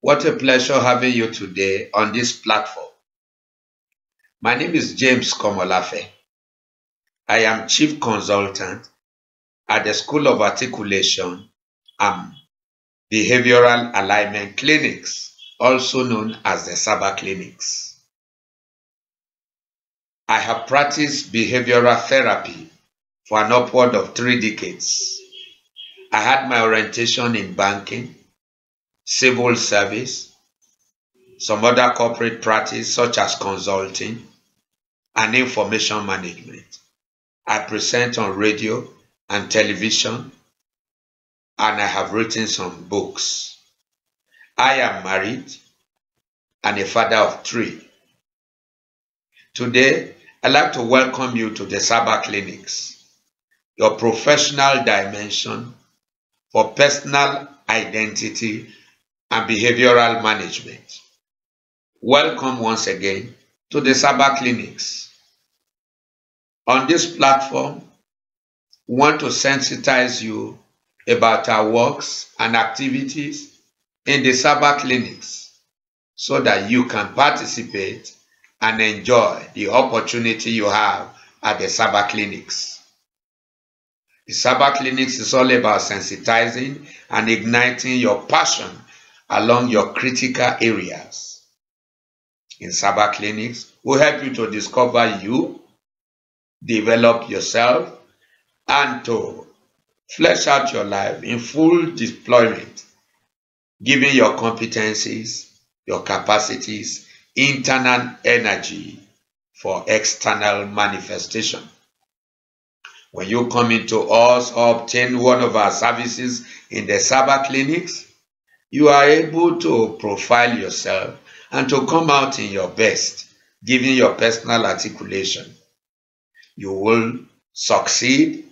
What a pleasure having you today on this platform. My name is James Komolafe. I am Chief Consultant at the School of Articulation and Behavioral Alignment Clinics, also known as the SABA Clinics. I have practiced behavioral therapy for an upward of 3 decades. I had my orientation in banking, civil service, some other corporate practice such as consulting, and information management. I present on radio and television, and I have written some books. I am married and a father of 3. Today, I'd like to welcome you to the SABA Clinics, your professional dimension for personal identity and behavioral management. Welcome once again to the SABA Clinics. On this platform, we want to sensitize you about our works and activities in the SABA Clinics so that you can participate and enjoy the opportunity you have at the SABA Clinics. The SABA Clinics is all about sensitizing and igniting your passion along your critical areas. In SABA Clinics, we'll help you to discover you, develop yourself, and to flesh out your life in full deployment, giving your competencies, your capacities, internal energy for external manifestation. When you come into us or obtain one of our services in the SABA Clinics, you are able to profile yourself and to come out in your best, giving your personal articulation. You will succeed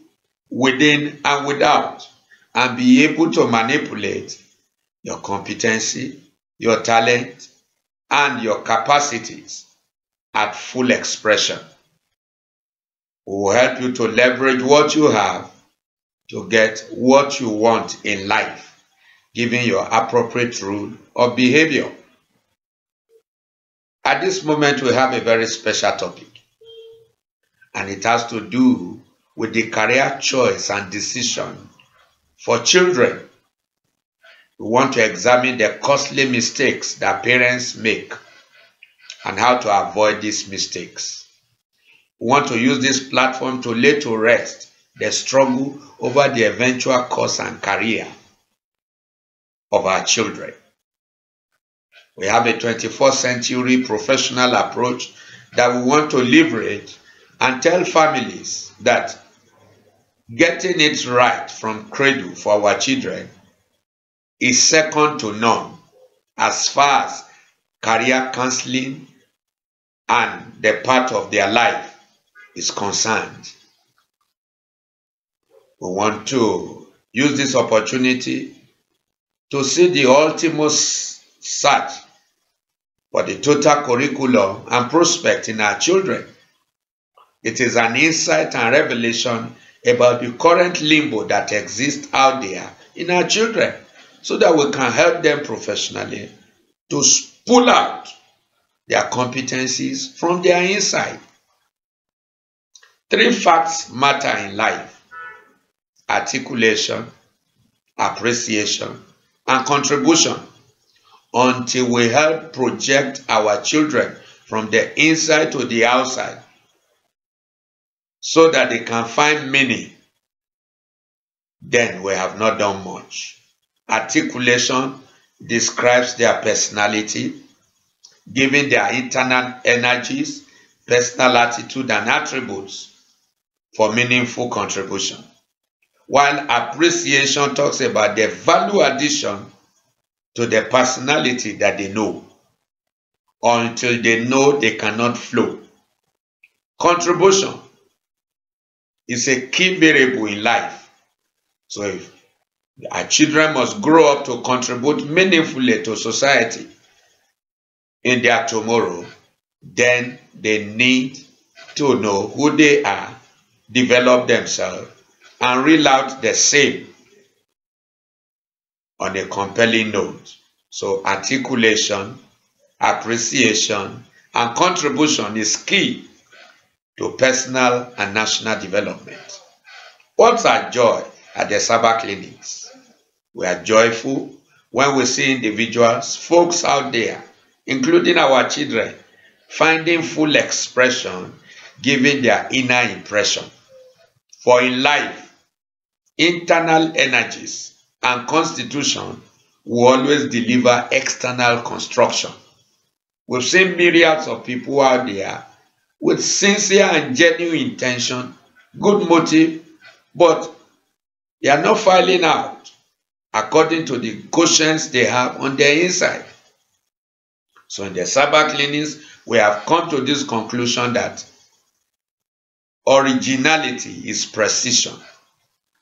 within and without, and be able to manipulate your competency, your talent, and your capacities at full expression. We will help you to leverage what you have to get what you want in life, giving your appropriate rule of behavior. At this moment, we have a very special topic, and it has to do with the career choice and decision for children. We want to examine the costly mistakes that parents make and how to avoid these mistakes. We want to use this platform to lay to rest the struggle over the eventual course and career of our children. We have a 21st century professional approach that we want to leverage and tell families that getting it right from cradle for our children is second to none as far as career counseling and the part of their life is concerned. We want to use this opportunity to see the ultimate search for the total curriculum and prospect in our children. It is an insight and revelation about the current limbo that exists out there in our children, so that we can help them professionally to pull out their competencies from their inside. 3 facts matter in life: articulation, appreciation, and contribution, until we help project our children from the inside to the outside so that they can find meaning. Then we have not done much. Articulation describes their personality, giving their internal energies, personal attitude, and attributes for meaningful contribution. While appreciation talks about the value addition to the personality that they know. Until they know, they cannot flow. Contribution is a key variable in life. So if our children must grow up to contribute meaningfully to society in their tomorrow, then they need to know who they are, develop themselves, and reel out the same on a compelling note. So articulation, appreciation, and contribution is key to personal and national development. What's our joy at the Saba clinics? We are joyful when we see individuals, folks out there, including our children, finding full expression, giving their inner impression. For in life, internal energies and constitution will always deliver external construction. We've seen myriads of people out there with sincere and genuine intention, good motive, but they are not filing out according to the quotients they have on their inside. So in the Saba clinics, we have come to this conclusion that originality is precision,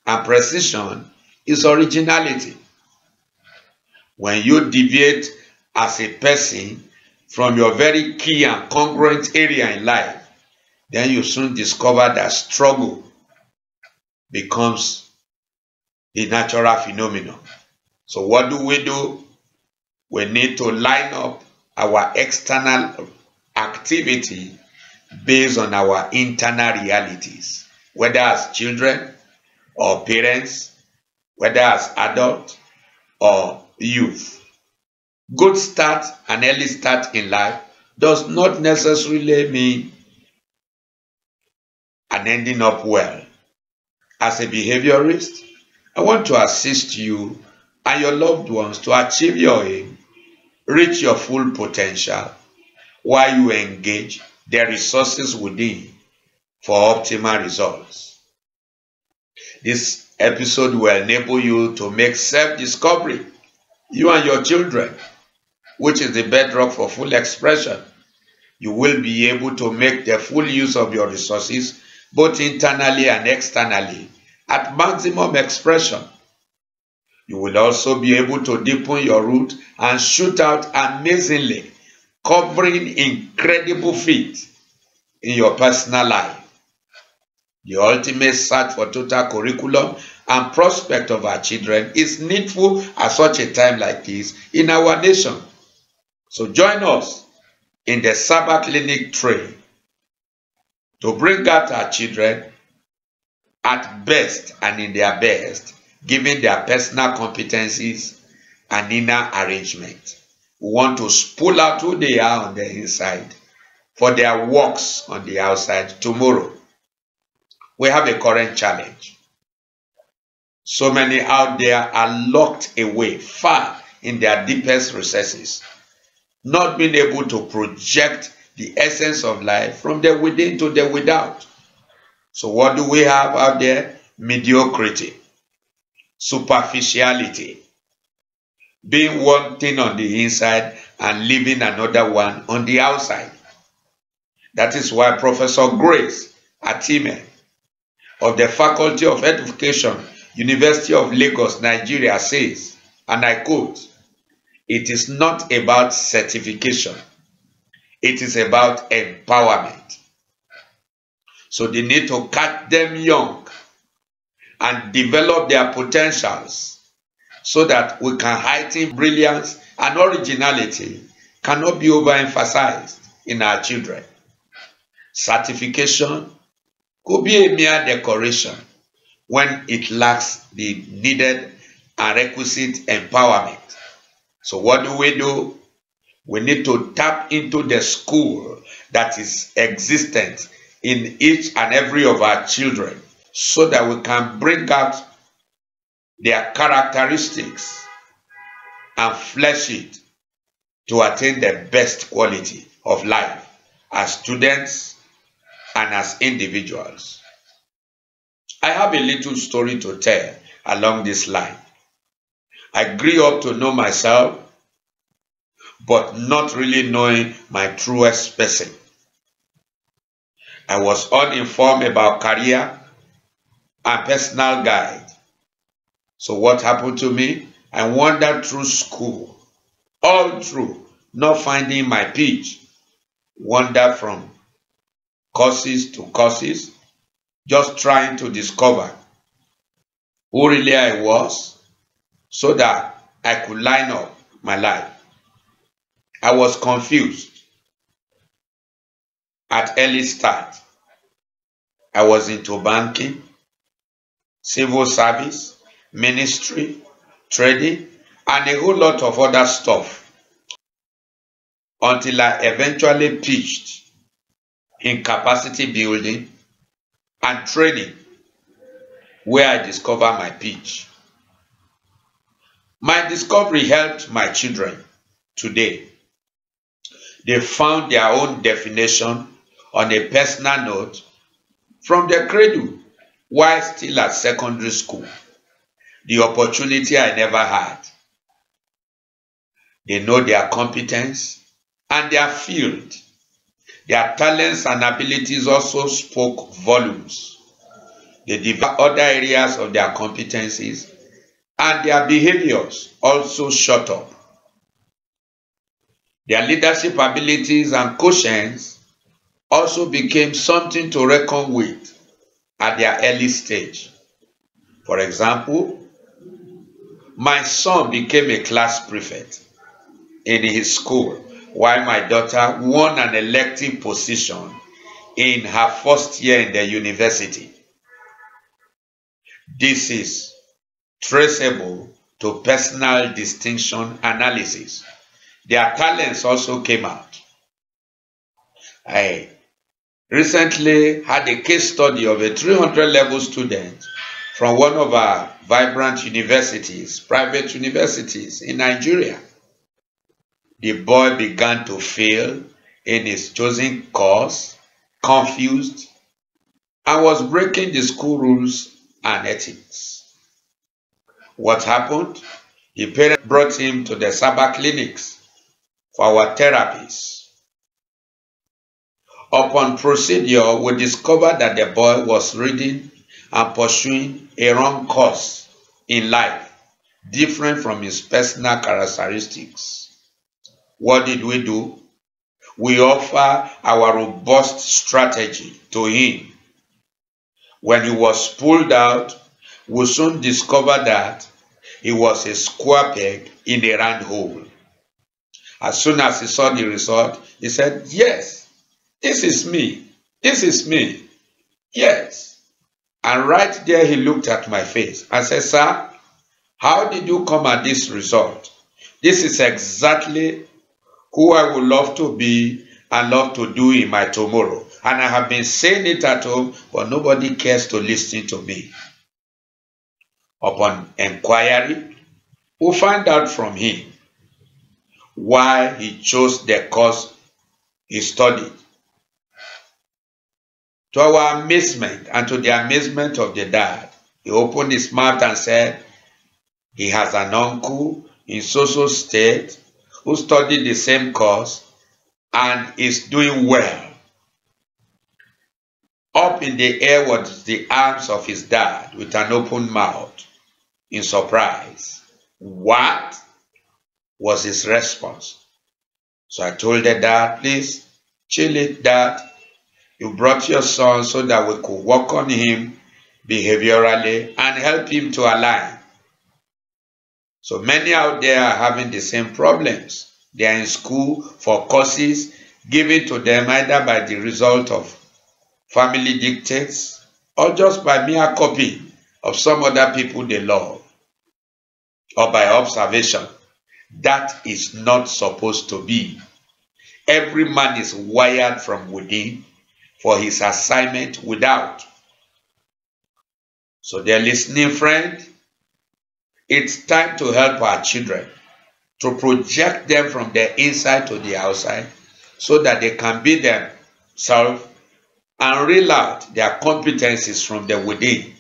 and precision is originality. When you deviate as a person from your very key and congruent area in life, then you soon discover that struggle becomes the natural phenomenon. So what do? We need to line up our external activity based on our internal realities, whether as children or parents, whether as adults or youth. Good start and early start in life does not necessarily mean an ending up well. As a behaviorist, I want to assist you and your loved ones to achieve your aim, reach your full potential, while you engage the resources within for optimal results. This episode will enable you to make self-discovery, you and your children, which is the bedrock for full expression. You will be able to make the full use of your resources, both internally and externally, at maximum expression. You will also be able to deepen your root and shoot out amazingly, covering incredible feats in your personal life. The ultimate search for total curriculum and prospect of our children is needful at such a time like this in our nation. So join us in the Saba Clinic train to bring out our children at best and in their best, given their personal competencies and inner arrangement. We want to spool out who they are on the inside for their works on the outside tomorrow. We have a current challenge. So many out there are locked away far in their deepest recesses, not being able to project the essence of life from the within to the without. So what do we have out there? Mediocrity, superficiality, being one thing on the inside and living another one on the outside. That is why Professor Grace Atime of the Faculty of Education, University of Lagos, Nigeria says, and I quote, "It is not about certification, it is about empowerment." So they need to catch them young and develop their potentials so that we can heighten brilliance and originality cannot be overemphasized in our children. Certification could be a mere decoration when it lacks the needed and requisite empowerment. So what do? We need to tap into the school that is existent in each and every of our children so that we can bring out their characteristics and flesh it to attain the best quality of life as students and as individuals. I have a little story to tell along this line. I grew up to know myself, but not really knowing my truest person. I was uninformed about career and personal guide. So what happened to me? I wandered through school, all through, not finding my pitch. Wandered from courses to courses, just trying to discover who really I was so that I could line up my life. I was confused at early start. I was into banking, civil service, ministry, trading, and a whole lot of other stuff until I eventually pitched in capacity building and training, where I discovered my pitch. My discovery helped my children today. They found their own definition on a personal note from the cradle while still at secondary school. The opportunity I never had. They know their competence and their field. Their talents and abilities also spoke volumes. They developed other areas of their competencies, and their behaviors also shot up. Their leadership abilities and quotients also became something to reckon with at their early stage. For example, my son became a class prefect in his school, while my daughter won an elective position in her first year in the university. This is traceable to personal distinction analysis. Their talents also came out. I recently had a case study of a 300 level student from one of our vibrant universities, private universities in Nigeria. The boy began to fail in his chosen course, confused, and was breaking the school rules and ethics. What happened? The parents brought him to the Sabbath clinics for our therapies. Upon procedure, we discovered that the boy was reading and pursuing a wrong course in life, different from his personal characteristics. What did we do? We offer our robust strategy to him. When he was pulled out, we soon discovered that he was a square peg in a round hole. As soon as he saw the result, he said, "Yes, this is me. This is me. Yes." And right there he looked at my face and said, "Sir, how did you come at this result? This is exactly who I would love to be and love to do in my tomorrow. And I have been saying it at home, but nobody cares to listen to me." Upon inquiry, we find out from him why he chose the course he studied. To our amazement and to the amazement of the dad, he opened his mouth and said he has an uncle in so-so state who studied the same course and is doing well. Up in the air was the arms of his dad with an open mouth in surprise. "What?" was his response. So I told the dad, "Please, chill it, Dad. You brought your son so that we could work on him behaviorally and help him to align. So many out there are having the same problems. They are in school for courses given to them either by the result of family dictates or just by mere copying of some other people they love, or by observation. That is not supposed to be. Every man is wired from within for his assignment without." So dear listening friend, it's time to help our children, to project them from the inside to the outside so that they can be themselves and reel out their competencies from the within.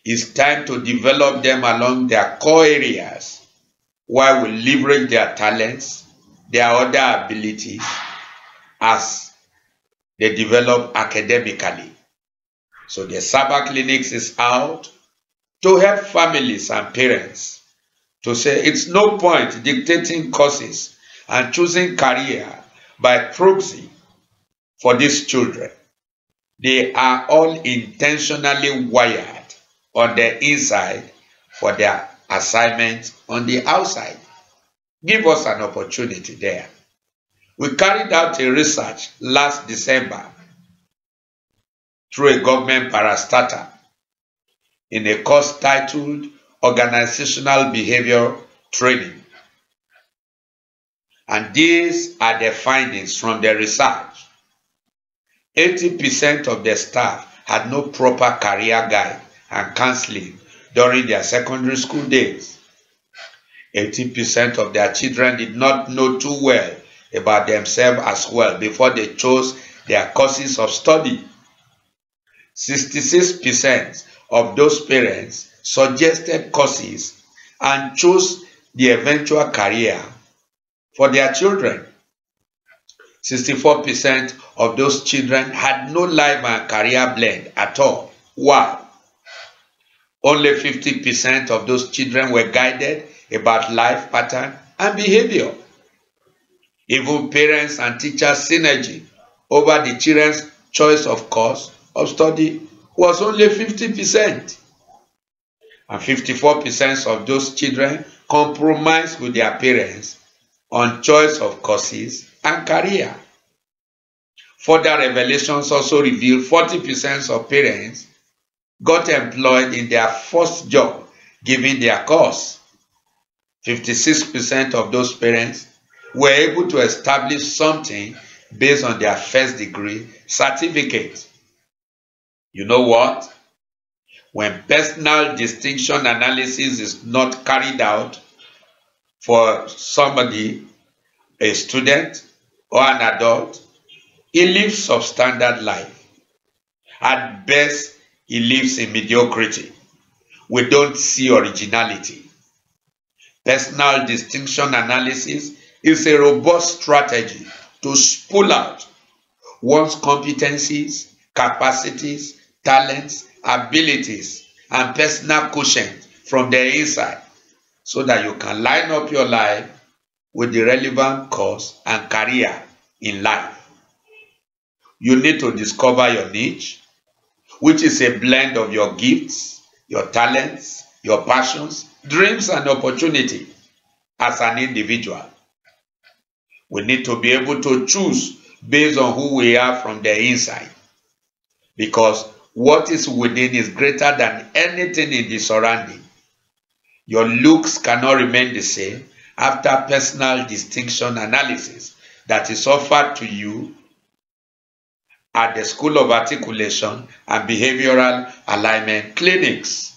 It's time to develop them along their core areas while we leverage their talents, their other abilities as they develop academically. So the Sabbath Clinics is out to help families and parents to say it's no point dictating courses and choosing career by proxy for these children. They are all intentionally wired on the inside for their assignment on the outside. give us an opportunity there. We carried out a research last December through a government parastatal in a course titled Organizational Behavior Training. And these are the findings from the research. 80% of the staff had no proper career guide and counseling during their secondary school days. 80% of their children did not know too well about themselves as well before they chose their courses of study. 66% of those parents suggested courses and chose the eventual career for their children. 64% of those children had no life and career blend at all. Wow! Only 50% of those children were guided about life pattern and behavior. Even parents and teachers' synergy over the children's choice of course of study was only 50%. And 54% of those children compromised with their parents on choice of courses and career. Further revelations also reveal 40% of parents got employed in their first job given their course. 56% of those parents were able to establish something based on their first degree certificate. You know what? When personal distinction analysis is not carried out for somebody, a student or an adult, he lives substandard life. At best, he lives in mediocrity. We don't see originality. Personal distinction analysis is a robust strategy to pull out one's competencies, capacities, talents, abilities, and personal quotient from the inside so that you can line up your life with the relevant course and career in life. You need to discover your niche, which is a blend of your gifts, your talents, your passions, dreams, and opportunity as an individual. We need to be able to choose based on who we are from the inside, because what is within is greater than anything in the surrounding. Your looks cannot remain the same after personal distinction analysis that is offered to you at the School of Articulation and Behavioral Alignment Clinics.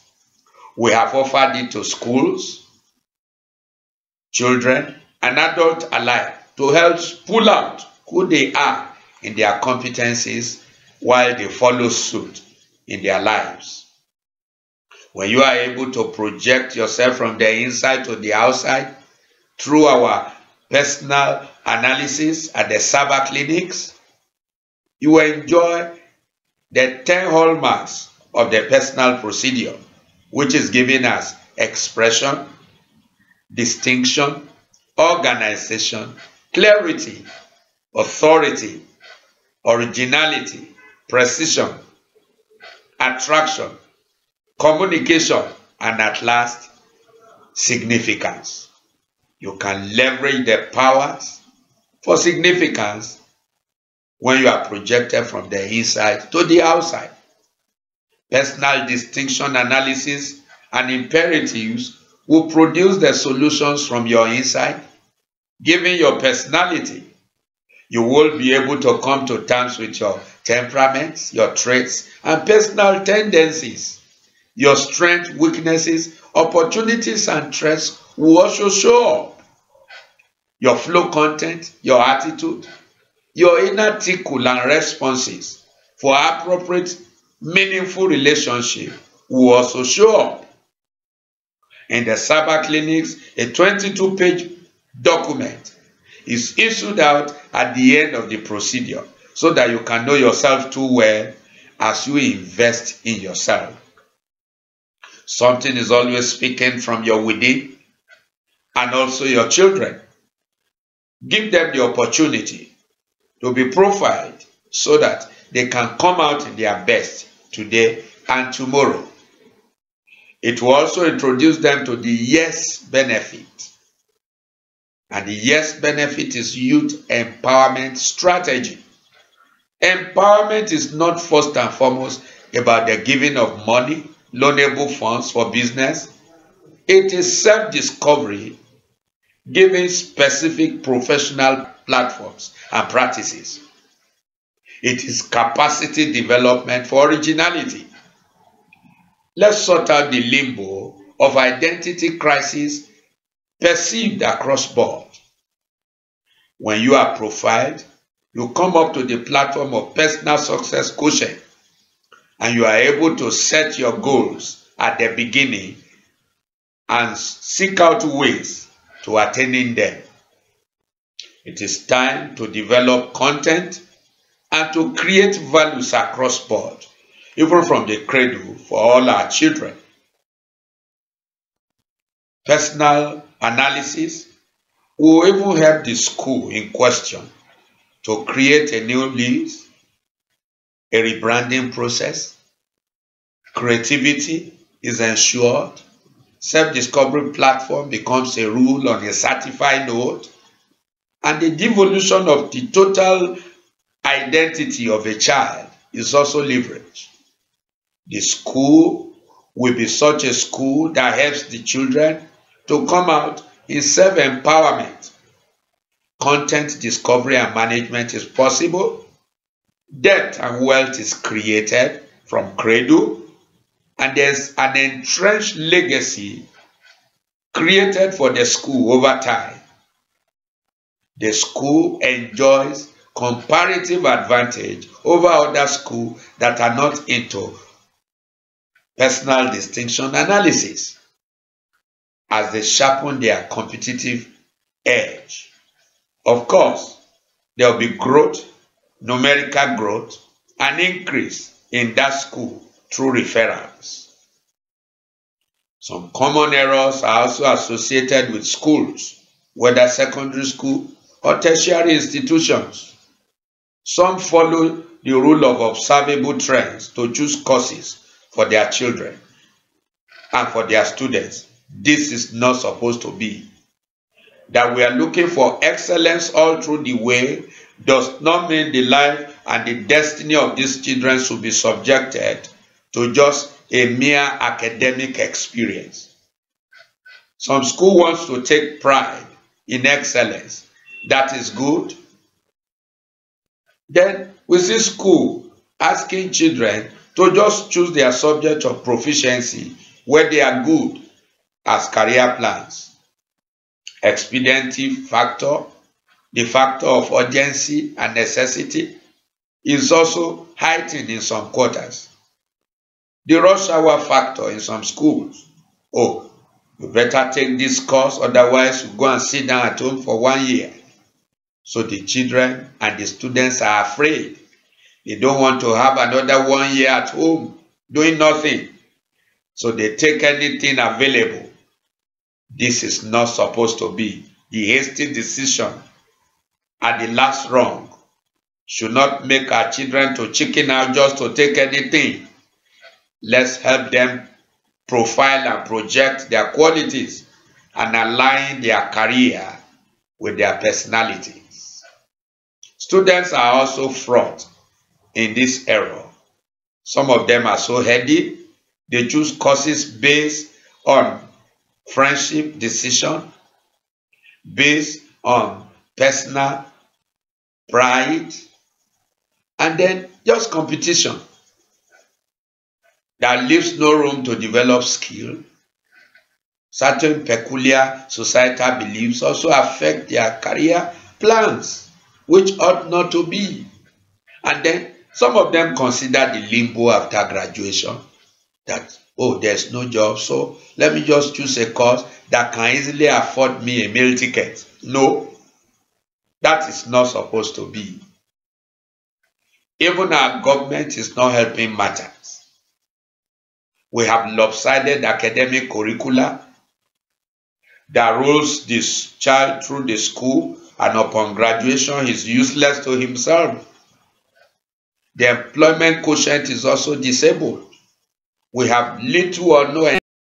We have offered it to schools, children, and adults alike to help pull out who they are in their competencies while they follow suit in their lives. When you are able to project yourself from the inside to the outside through our personal analysis at the Saba clinics, you will enjoy the 10 hallmarks of the personal procedure, which is giving us expression, distinction, organization, clarity, authority, originality, precision, attraction, communication, and at last, significance. You can leverage the powers for significance when you are projected from the inside to the outside. Personal distinction analysis and imperatives will produce the solutions from your inside. Given your personality, you will be able to come to terms with your temperaments, your traits, and personal tendencies. Your strengths, weaknesses, opportunities, and threats will also show up. Your flow content, your attitude, your inner tickle and responses for appropriate, meaningful relationship will also show up. In the Saba clinics, a 22-page document is issued out at the end of the procedure so that you can know yourself too well as you invest in yourself. Something is always speaking from your within and also your children. Give them the opportunity to be profiled so that they can come out in their best today and tomorrow. It will also introduce them to the yes benefit. And the year's benefit is youth empowerment strategy. Empowerment is not first and foremost about the giving of money, loanable funds for business. It is self-discovery, giving specific professional platforms and practices. It is capacity development for originality. Let's sort out the limbo of identity crisis perceived across board. When you are profiled, you come up to the platform of personal success quotient, and you are able to set your goals at the beginning and seek out ways to attaining them. It is time to develop content and to create values across board, even from the cradle for all our children. Personal analysis will even help the school in question to create a new list, a rebranding process. Creativity is ensured. Self-discovery platform becomes a rule on a certified note, and the devolution of the total identity of a child is also leveraged. The school will be such a school that helps the children to come out in self-empowerment. Content discovery and management is possible. Depth and wealth is created from cradle, and there's an entrenched legacy created for the school over time. The school enjoys comparative advantage over other schools that are not into personal distinction analysis, as they sharpen their competitive edge. Of course, there will be growth, numerical growth, and increase in that school through referrals. Some common errors are also associated with schools, whether secondary school or tertiary institutions. Some follow the rule of observable trends to choose courses for their children and for their students. This is not supposed to be. That we are looking for excellence all through the way does not mean the life and the destiny of these children should be subjected to just a mere academic experience. Some school wants to take pride in excellence. That is good. Then we see school asking children to just choose their subject of proficiency where they are good as career plans. Expediency factor, the factor of urgency and necessity, is also heightened in some quarters. The rush hour factor in some schools. Oh, you better take this course, otherwise you go and sit down at home for 1 year. So the children and the students are afraid. They don't want to have another 1 year at home doing nothing. So they take anything available. This is not supposed to be. The hasty decision at the last rung should not make our children to chicken out just to take anything. Let's help them profile and project their qualities and align their career with their personalities. Students are also fraught in this error. Some of them are so heady, they choose courses based on friendship decision, based on personal pride, and then just competition that leaves no room to develop skill. Certain peculiar societal beliefs also affect their career plans, which ought not to be. And then some of them consider the limbo after graduation, that, oh, there's no job, so let me just choose a course that can easily afford me a meal ticket. No, that is not supposed to be. Even our government is not helping matters. We have lopsided academic curricula that rolls this child through the school, and upon graduation he is useless to himself. The employment quotient is also disabled. We have little or no